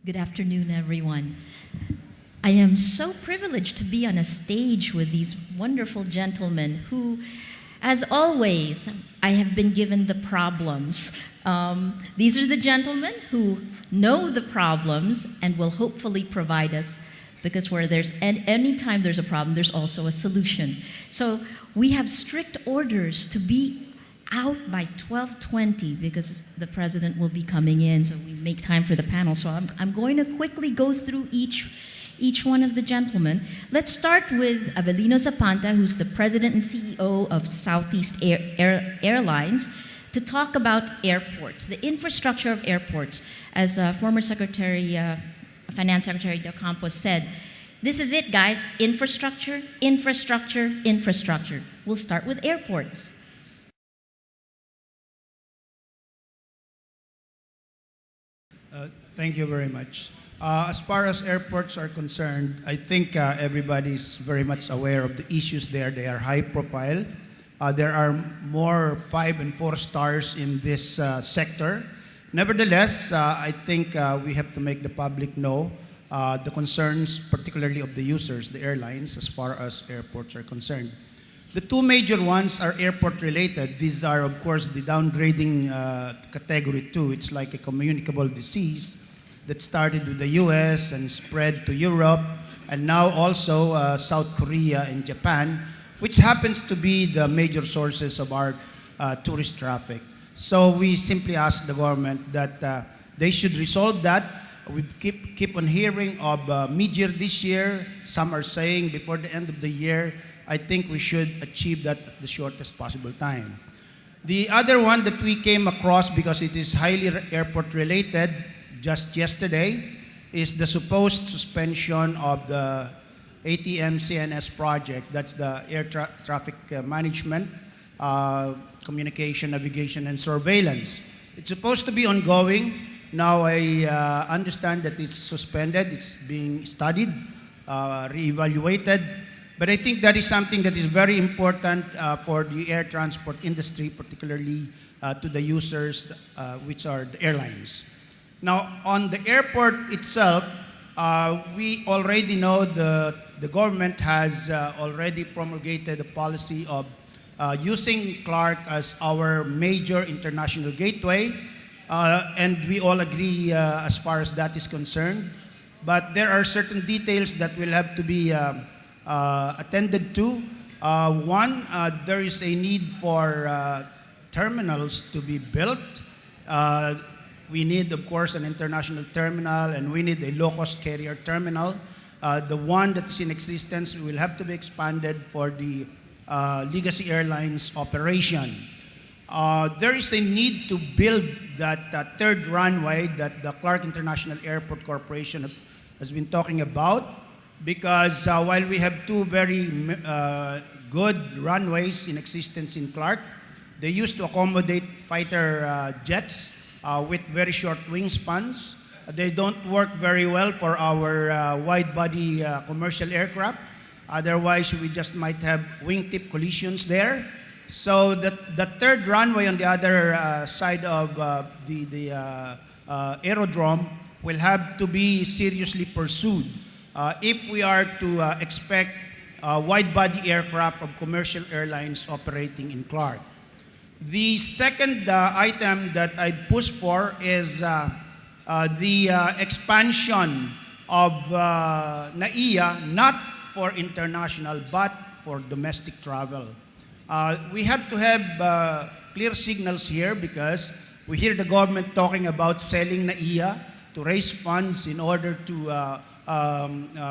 Good afternoon, everyone. I am so privileged to be on a stage with these wonderful gentlemen who, as always, I have been given the problems. These are the gentlemen who know the problems and will hopefully provide us, because where there's anytime there's a problem, there's also a solution. So we have strict orders to be out by 12:20 because the president will be coming in, so we make time for the panel. So I'm going to quickly go through each one of the gentlemen. Let's start with Avelino Zapanta, who's the president and CEO of Southeast Airlines, to talk about airports, the infrastructure of airports. As former Finance Secretary Del Campos said, this is it, guys, infrastructure, infrastructure, infrastructure. We'll start with airports. Thank you very much. As far as airports are concerned, I think everybody's very much aware of the issues there. They are high profile. There are more 5 and 4 stars in this sector. Nevertheless, I think we have to make the public know the concerns, particularly of the users, the airlines, as far as airports are concerned. The two major ones are airport related. These are, of course, the downgrading category 2. It's like a communicable disease that started with the US and spread to Europe, and now also South Korea and Japan, which happens to be the major sources of our tourist traffic. So we simply ask the government that they should resolve that. We keep on hearing of mid-year this year. Some are saying before the end of the year. I think we should achieve that at the shortest possible time. The other one that we came across, because it is highly airport related, just yesterday, is the supposed suspension of the ATM CNS project. That's the air traffic management, communication, navigation, and surveillance. It's supposed to be ongoing. Now I understand that it's suspended. It's being studied, reevaluated. But I think that is something that is very important for the air transport industry, particularly to the users, which are the airlines. Now, on the airport itself, we already know the government has already promulgated a policy of using Clark as our major international gateway, and we all agree as far as that is concerned. But there are certain details that will have to be attended to. One, there is a need for terminals to be built. We need, of course, an international terminal, and we need a low-cost carrier terminal. The one that is in existence will have to be expanded for the Legacy Airlines operation. There is a need to build that third runway that the Clark International Airport Corporation has been talking about, because while we have two very good runways in existence in Clark, they used to accommodate fighter jets with very short wingspans. They don't work very well for our wide-body commercial aircraft. Otherwise, we just might have wingtip collisions there. So the third runway on the other side of the aerodrome will have to be seriously pursued if we are to expect wide-body aircraft of commercial airlines operating in Clark. The second item that I push for is the expansion of NAIA, not for international but for domestic travel. We have to have clear signals here, because we hear the government talking about selling NAIA to raise funds in order to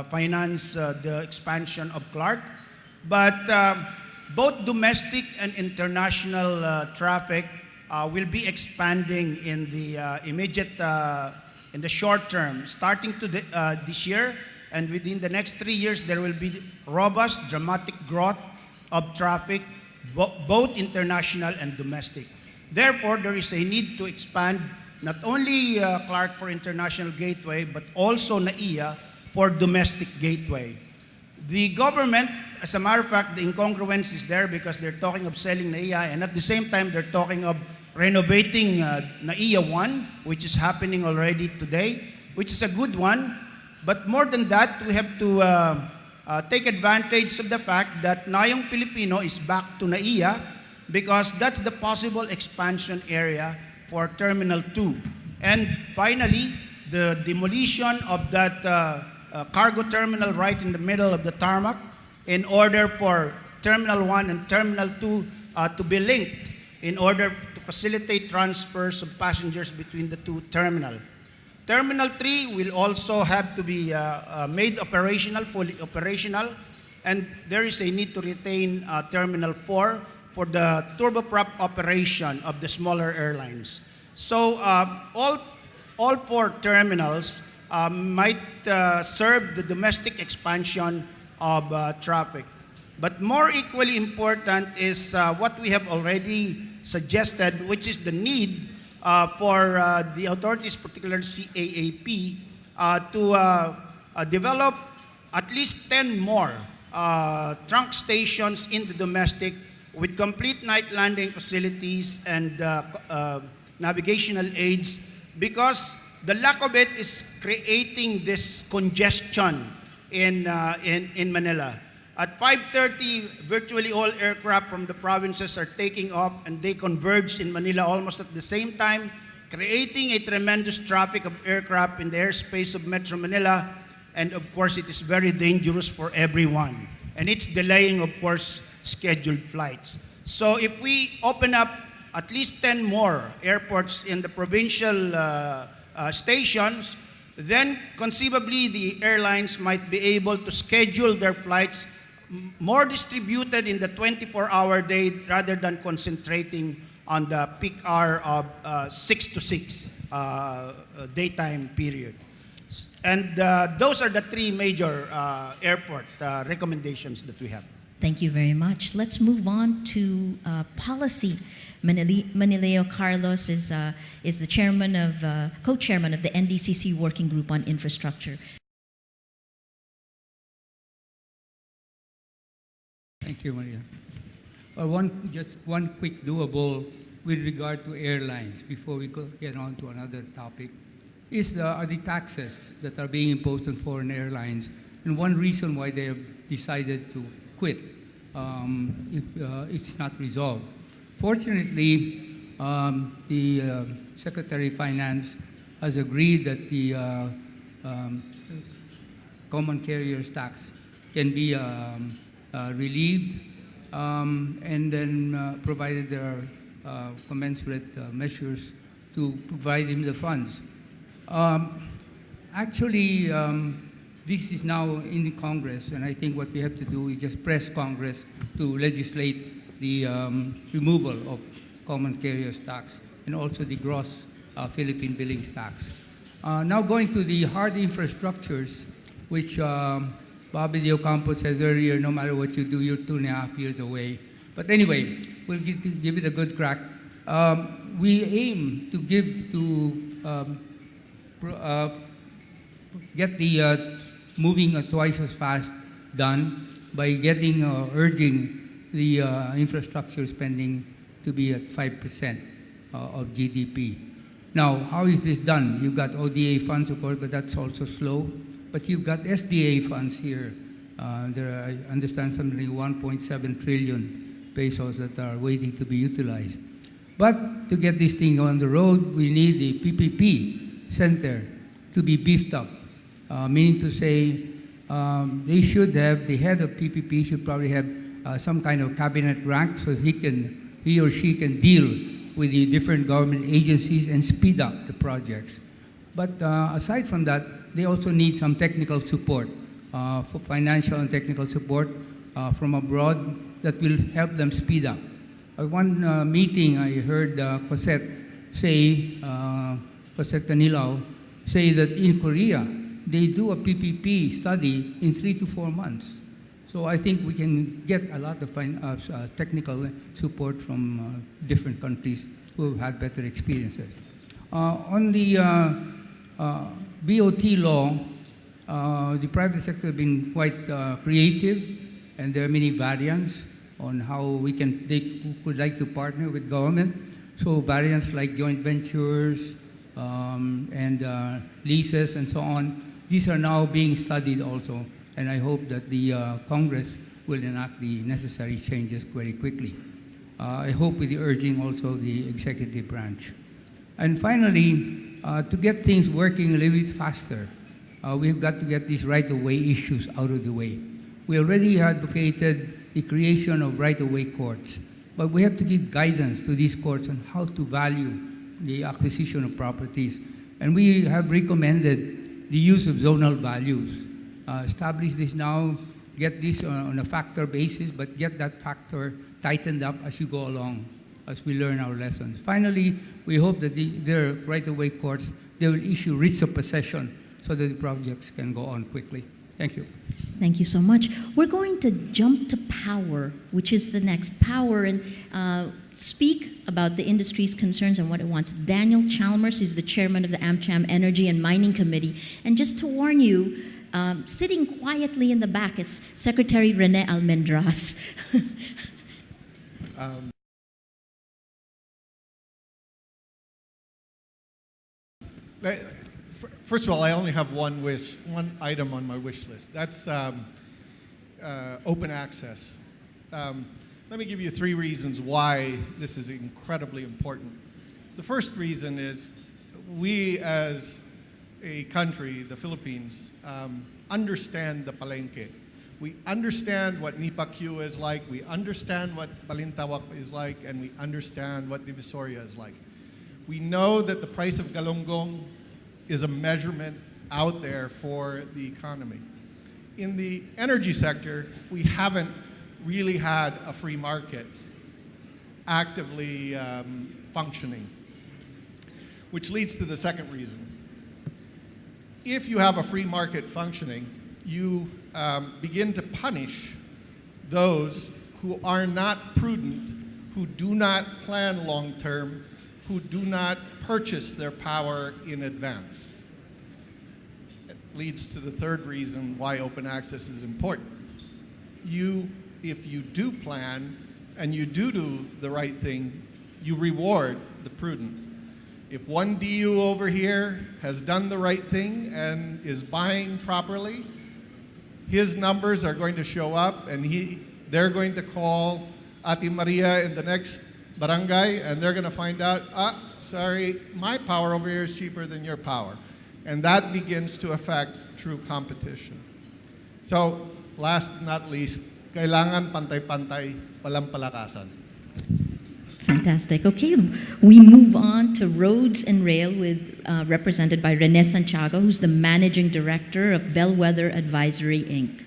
finance the expansion of Clark. But both domestic and international traffic will be expanding in the in the short term, starting to this year, and within the next 3 years, there will be robust, dramatic growth of traffic, both international and domestic. Therefore, there is a need to expand not only Clark for international gateway, but also NAIA for domestic gateway. The government, as a matter of fact, the incongruence is there, because they're talking of selling NAIA, and at the same time, they're talking of renovating NAIA 1, which is happening already today, which is a good one. But more than that, we have to take advantage of the fact that Nayong Filipino is back to NAIA because that's the possible expansion area for Terminal 2. And finally, the demolition of that cargo terminal right in the middle of the tarmac in order for Terminal 1 and Terminal 2 to be linked in order to facilitate transfers of passengers between the two terminals. Terminal 3 will also have to be made operational, fully operational, and there is a need to retain Terminal 4 for the turboprop operation of the smaller airlines. So all four terminals might serve the domestic expansion of traffic. But more equally important is what we have already suggested, which is the need for the authorities, particularly CAAP, to develop at least 10 more trunk stations in the domestic with complete night landing facilities and navigational aids, because the lack of it is creating this congestion in Manila. At 5:30, virtually all aircraft from the provinces are taking off and they converge in Manila almost at the same time, creating a tremendous traffic of aircraft in the airspace of Metro Manila. And of course, it is very dangerous for everyone. And it's delaying, of course, scheduled flights. So if we open up at least 10 more airports in the provincial stations, then conceivably the airlines might be able to schedule their flights more distributed in the 24-hour day rather than concentrating on the peak hour of 6 to 6 daytime period. And those are the three major airport recommendations that we have. Thank you very much. Let's move on to policy. Meneleo Carlos is the chairman of, co-chairman of the NDCC Working Group on Infrastructure. Thank you, Maria. Well, just one quick doable with regard to airlines before we get on to another topic are the taxes that are being imposed on foreign airlines, and one reason why they have decided to quit if it's not resolved. Fortunately, the Secretary of Finance has agreed that the common carriers tax can be relieved, and then provided there are commensurate measures to provide him the funds. Actually, this is now in Congress, and I think what we have to do is just press Congress to legislate the removal of common carriers tax and also the gross Philippine billings tax. Now going to the hard infrastructures, which Bobby De Ocampo said earlier, no matter what you do, you're 2.5 years away. But anyway, we'll give it a good crack. We aim to get the moving twice as fast done by urging the infrastructure spending to be at 5% of GDP. Now, how is this done? You've got ODA funds, of course, but that's also slow. But you've got SDA funds here. There are, I understand, something like 1.7 trillion pesos that are waiting to be utilized. But to get this thing on the road, we need the PPP center to be beefed up, meaning to say they should have, the head of PPP should probably have some kind of cabinet rank so he or she can deal with the different government agencies and speed up the projects. But aside from that, they also need some technical support, for financial and technical support from abroad that will help them speed up. At one meeting, I heard Cosette Canilao say that in Korea, they do a PPP study in 3 to 4 months. So I think we can get a lot of technical support from different countries who have had better experiences. On the BOT law, the private sector has been quite creative, and there are many variants on how they could like to partner with government. So variants like joint ventures, and leases and so on. These are now being studied also, and I hope that the Congress will enact the necessary changes very quickly. I hope with the urging also of the executive branch. And finally, to get things working a little bit faster, we've got to get these right-of-way issues out of the way. We already advocated the creation of right-of-way courts, but we have to give guidance to these courts on how to value the acquisition of properties. And we have recommended the use of zonal values. Establish this now, get this on a factor basis, but get that factor tightened up as you go along, as we learn our lessons. Finally, we hope that their right-of-way courts, they will issue writs of possession so that the projects can go on quickly. Thank you. Thank you so much. We're going to jump to power, which is the next power, and speak about the industry's concerns and what it wants. Daniel Chalmers is the chairman of the AmCham Energy and Mining Committee. And just to warn you, sitting quietly in the back is Secretary Rene Almendras. First of all, I only have one item on my wish list. That's open access. Let me give you 3 reasons why this is incredibly important. The first reason is we as a country, the Philippines, understand the palengke. We understand what Nipaq is like, we understand what Balintawak is like, and we understand what Divisoria is like. We know that the price of galunggong is a measurement out there for the economy. In the energy sector, we haven't really had a free market actively functioning, which leads to the second reason. If you have a free market functioning, you begin to punish those who are not prudent, who do not plan long-term, who do not purchase their power in advance. It leads to the third reason why open access is important. If you do plan and you do the right thing, you reward the prudent. If one DU over here has done the right thing and is buying properly, his numbers are going to show up, and they're going to call Ate Maria in the next barangay, and they're going to find out, sorry, my power over here is cheaper than your power. And that begins to affect true competition. So, last but not least, kailangan pantay-pantay, walang palakasan. Fantastic. Okay, we move on to Roads and Rail represented by Rene Santiago, who's the Managing Director of Bellwether Advisory, Inc.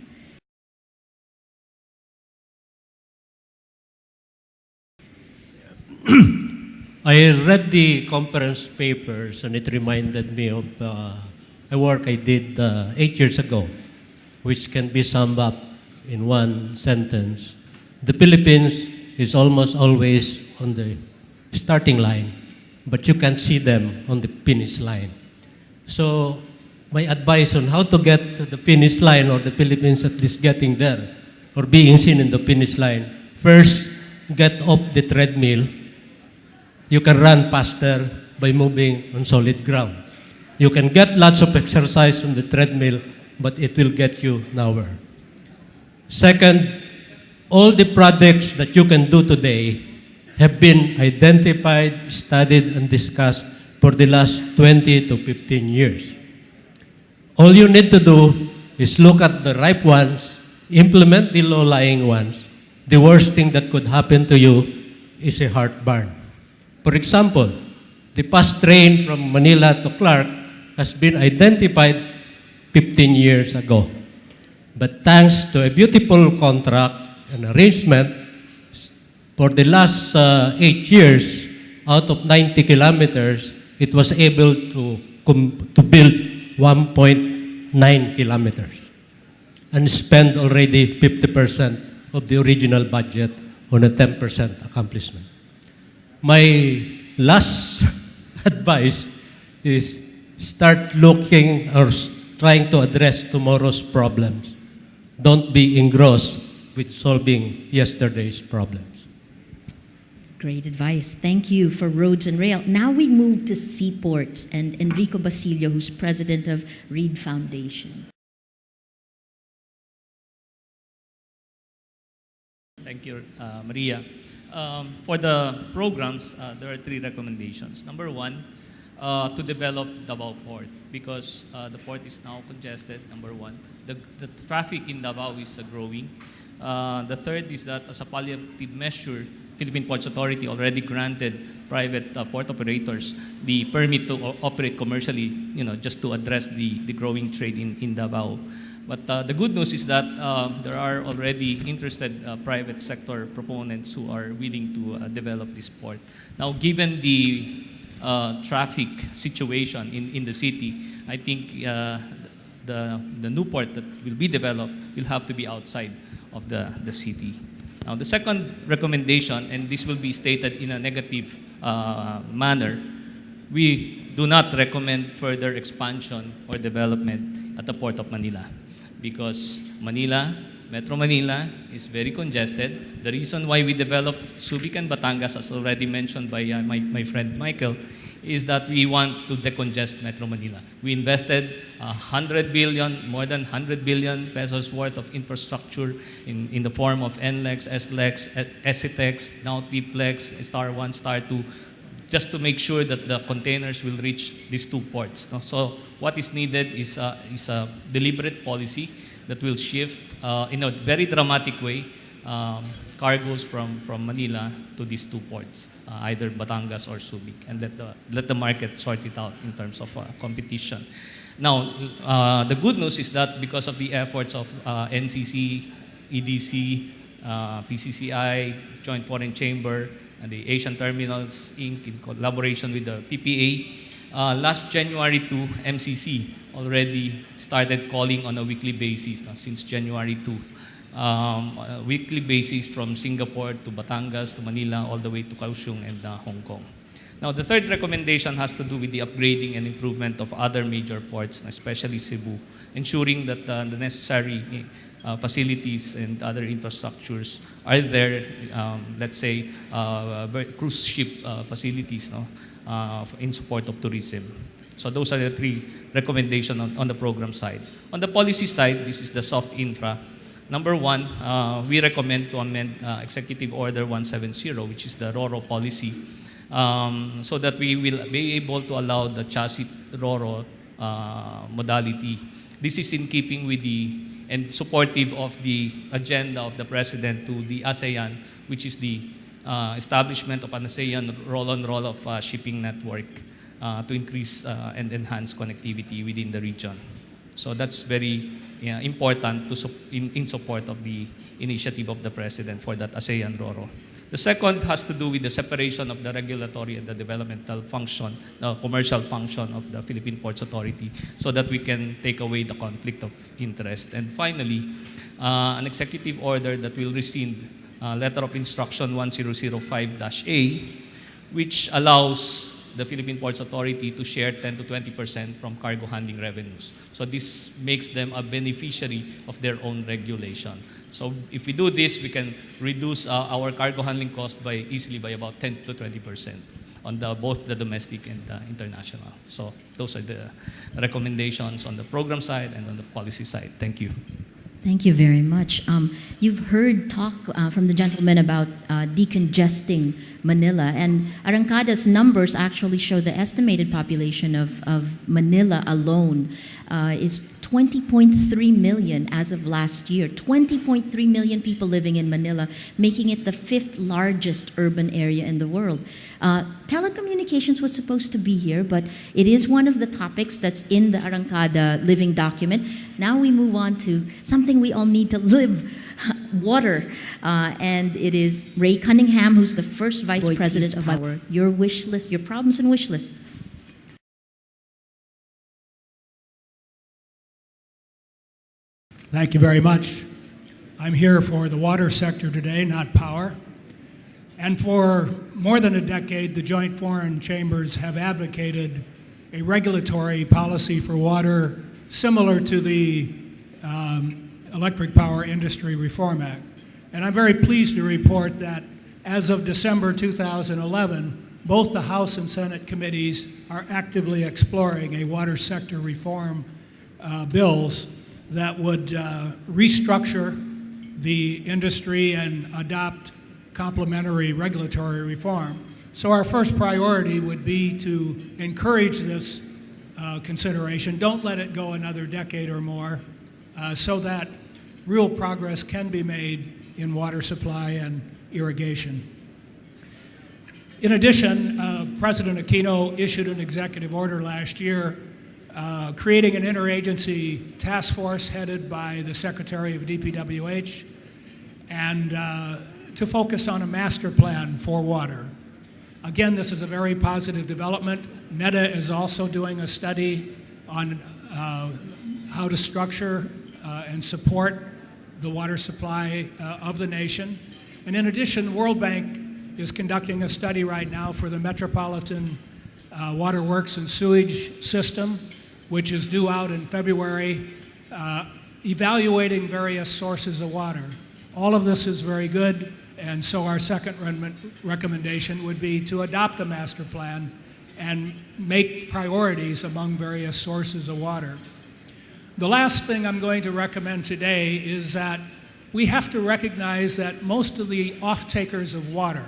I read the conference papers, and it reminded me of a work I did 8 years ago, which can be summed up in one sentence. The Philippines is almost always on the starting line, but you can't see them on the finish line. So my advice on how to get to the finish line, or the Philippines at least getting there, or being seen in the finish line, first, get off the treadmill. You can run faster by moving on solid ground. You can get lots of exercise on the treadmill, but it will get you nowhere. Second, all the projects that you can do today have been identified, studied, and discussed for the last 20 to 15 years. All you need to do is look at the ripe ones, implement the low-lying ones. The worst thing that could happen to you is a heartburn. For example, the fast train from Manila to Clark has been identified 15 years ago. But thanks to a beautiful contract and arrangement, for the last 8 years, out of 90 kilometers, it was able to build 1.9 kilometers and spend already 50% of the original budget on a 10% accomplishment. My last advice is start looking or trying to address tomorrow's problems. Don't be engrossed with solving yesterday's problems. Great advice. Thank you for roads and rail. Now we move to Seaports and Enrico Basilio, who's president of Reed Foundation. Thank you, Maria. For the programs, there are 3 recommendations. Number 1, to develop Davao Port because the port is now congested, number 1. The traffic in Davao is growing. The third is that as a palliative measure, Philippine Ports Authority already granted private port operators the permit to operate commercially, just to address the growing trade in Davao. But the good news is that there are already interested private sector proponents who are willing to develop this port. Now, given the traffic situation in the city, I think the new port that will be developed will have to be outside of the city. Now, the second recommendation, and this will be stated in a negative manner, we do not recommend further expansion or development at the Port of Manila because Metro Manila is very congested. The reason why we developed Subic and Batangas, as already mentioned by my friend Michael, is that we want to decongest Metro Manila. We invested 100 billion, more than 100 billion pesos worth of infrastructure in the form of NLEX, SLEX, SCTEX, now TPLEX, Star 1, Star 2, just to make sure that the containers will reach these 2 ports. No? So what is needed is a deliberate policy that will shift in a very dramatic way cargoes from Manila to these 2 ports, either Batangas or Subic, and let the market sort it out in terms of competition. Now, the good news is that because of the efforts of NCC, EDC, PCCI, Joint Foreign Chamber, and the Asian Terminals Inc. in collaboration with the PPA, last January 2, MCC already started calling on a weekly basis since January 2. On a weekly basis from Singapore to Batangas to Manila all the way to Kaohsiung and Hong Kong. Now, the third recommendation has to do with the upgrading and improvement of other major ports, especially Cebu, ensuring that the necessary facilities and other infrastructures are there, let's say, cruise ship facilities in support of tourism. So those are the 3 recommendations on the program side. On the policy side, this is the soft infra. Number 1, we recommend to amend Executive Order 170, which is the RORO policy, so that we will be able to allow the chassis RORO modality. This is in keeping with and supportive of the agenda of the President to the ASEAN, which is the establishment of an ASEAN roll-on roll-off shipping network to increase and enhance connectivity within the region. So that's very important in support of the initiative of the President for that ASEAN RORO. The second has to do with the separation of the regulatory and the developmental function, the commercial function of the Philippine Ports Authority so that we can take away the conflict of interest. And finally, an executive order that will rescind Letter of Instruction 1005-A, which allows the Philippine Ports Authority to share 10 to 20% from cargo handling revenues. So this makes them a beneficiary of their own regulation. So if we do this, we can reduce our cargo handling cost easily by about 10 to 20% on both the domestic and the international. So those are the recommendations on the program side and on the policy side. Thank you. Thank you very much. You've heard talk from the gentleman about decongesting Manila, and Arangkada's numbers actually show the estimated population of Manila alone is 20.3 million as of last year. 20.3 million people living in Manila, making it the 5th largest urban area in the world. Telecommunications was supposed to be here, but it is one of the topics that's in the Arangkada living document. Now we move on to something we all need to live, water. And it is Ray Cunningham, who's the first Vice President of your wish list, your problems and wish list. Thank you very much. I'm here for the water sector today, not power. And for more than a decade, the Joint Foreign Chambers have advocated a regulatory policy for water similar to the Electric Power Industry Reform Act. And I'm very pleased to report that as of December 2011, both the House and Senate committees are actively exploring a water sector reform bills that would restructure the industry and adopt complementary regulatory reform. So our first priority would be to encourage this consideration. Don't let it go another decade or more so that real progress can be made in water supply and irrigation. In addition, President Aquino issued an executive order last year creating an interagency task force headed by the Secretary of DPWH and to focus on a master plan for water. Again, this is a very positive development. NEDA is also doing a study on how to structure and support the water supply of the nation. And in addition, the World Bank is conducting a study right now for the Metropolitan Water Works and Sewage System, which is due out in February, evaluating various sources of water. All of this is very good, and so our second recommendation would be to adopt a master plan and make priorities among various sources of water. The last thing I'm going to recommend today is that we have to recognize that most of the off-takers of water,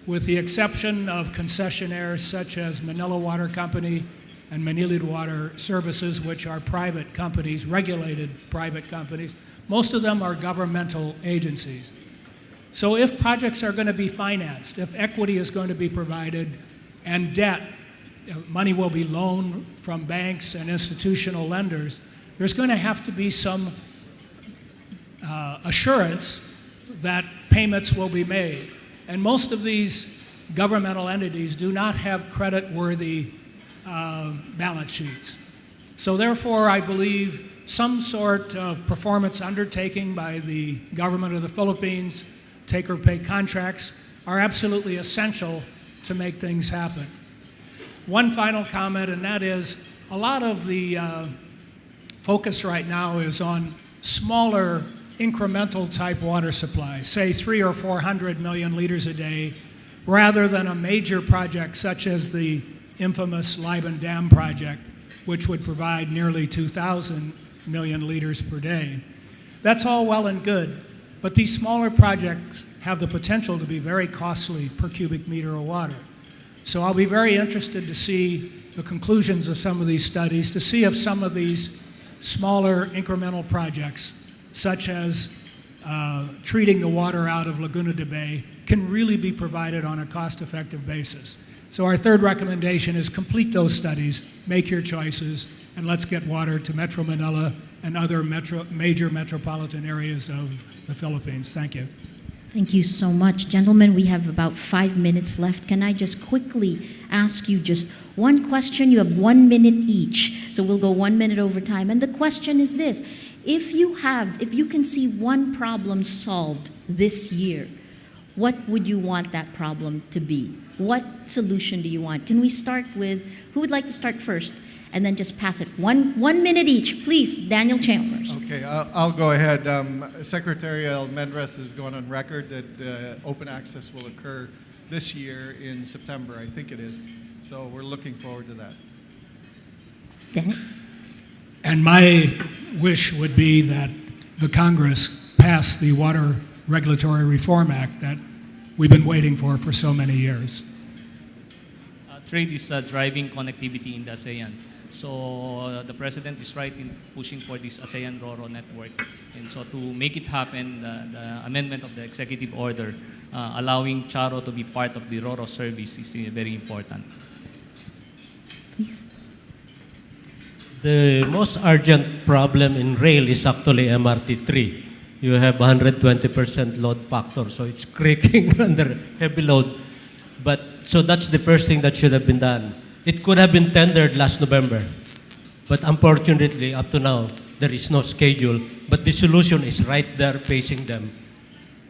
with the exception of concessionaires such as Manila Water Company and Manila Water Services, which are private companies, regulated private companies, most of them are governmental agencies. So if projects are going to be financed, if equity is going to be provided, and debt, money will be loaned from banks and institutional lenders, there's going to have to be some assurance that payments will be made. And most of these governmental entities do not have credit-worthy balance sheets. So therefore, I believe some sort of performance undertaking by the government of the Philippines, take-or-pay contracts, are absolutely essential to make things happen. One final comment, and that is a lot of the focus right now is on smaller incremental type water supply, say 300 or 400 million liters a day, rather than a major project such as the infamous Liban Dam project, which would provide nearly 2,000 million liters per day. That's all well and good, but these smaller projects have the potential to be very costly per cubic meter of water. So I'll be very interested to see the conclusions of some of these studies, to see if some of these smaller incremental projects, such as treating the water out of Laguna de Bay, can really be provided on a cost-effective basis. So our third recommendation is complete those studies, make your choices, and let's get water to Metro Manila and other major metropolitan areas of the Philippines. Thank you. Thank you so much. Gentlemen, we have about 5 minutes left. Can I just quickly ask you just one question? You have 1 minute each, so we'll go 1 minute over time. And the question is this: if you can see one problem solved this year, what would you want that problem to be? What solution do you want? Can we start with, who would like to start first? And then just pass it. One minute each, please. Daniel Chalmers. Okay, I'll go ahead. Secretary Almendras has gone on record that open access will occur this year in September, I think it is. So we're looking forward to that. Daniel? And my wish would be that the Congress pass the Water Regulatory Reform Act that we've been waiting for so many years. Trade is driving connectivity in the ASEAN. So the President is right in pushing for this ASEAN RoRo network. And so to make it happen, the amendment of the executive order allowing Charo to be part of the RoRo service is very important. Please. The most urgent problem in rail is actually MRT3. You have 120% load factor, so it's creaking under heavy load. But so that's the first thing that should have been done. It could have been tendered last November, but unfortunately, up to now, there is no schedule. But the solution is right there facing them.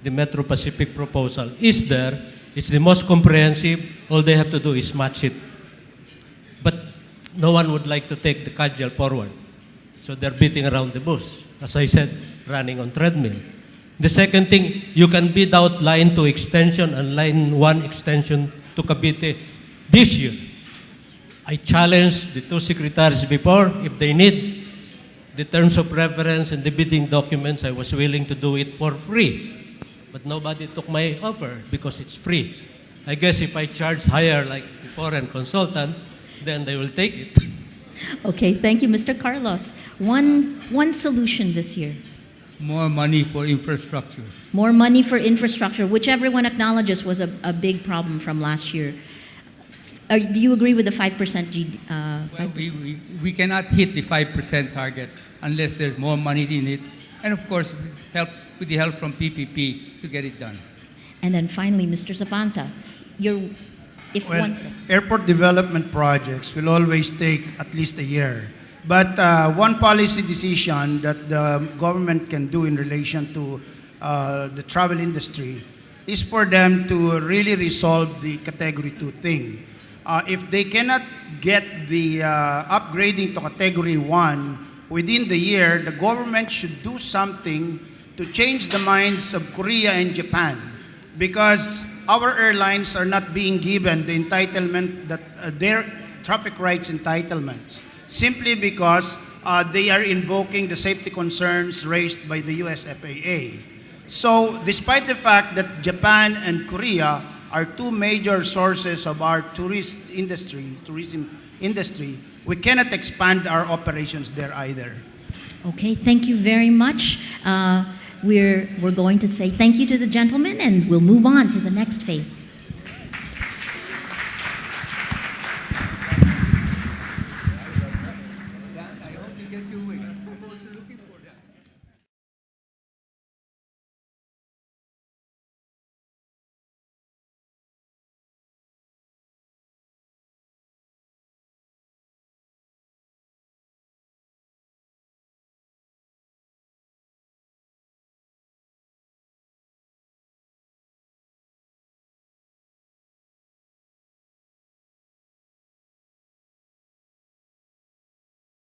The Metro Pacific proposal is there. It's the most comprehensive. All they have to do is match it. But no one would like to take the cudgel forward. So they're beating around the bush. As I said, running on treadmill. The second thing, you can bid out line 2 extension and line 1 extension to Cavite this year. I challenged the two secretaries before, if they need the terms of reference and the bidding documents, I was willing to do it for free. But nobody took my offer because it's free. I guess if I charge higher like the foreign consultant, then they will take it. Okay, thank you, Mr. Carlos. One solution this year. More money for infrastructure. More money for infrastructure, which everyone acknowledges was a big problem from last year. Do you agree with the 5% Well, we cannot hit the 5% target unless there's more money in it. And of course, with the help from PPP to get it done. And then finally, Mr. Zapanta, Well, airport development projects will always take at least a year. But one policy decision that the government can do in relation to the travel industry is for them to really resolve the Category 2 thing. If they cannot get the upgrading to Category 1 within the year, the government should do something to change the minds of Korea and Japan, because our airlines are not being given the entitlement that their traffic rights entitlements, simply because they are invoking the safety concerns raised by the US FAA. So despite the fact that Japan and Korea are two major sources of our tourism industry, we cannot expand our operations there either. Okay, thank you very much. We're going to say thank you to the gentleman, and we'll move on to the next phase.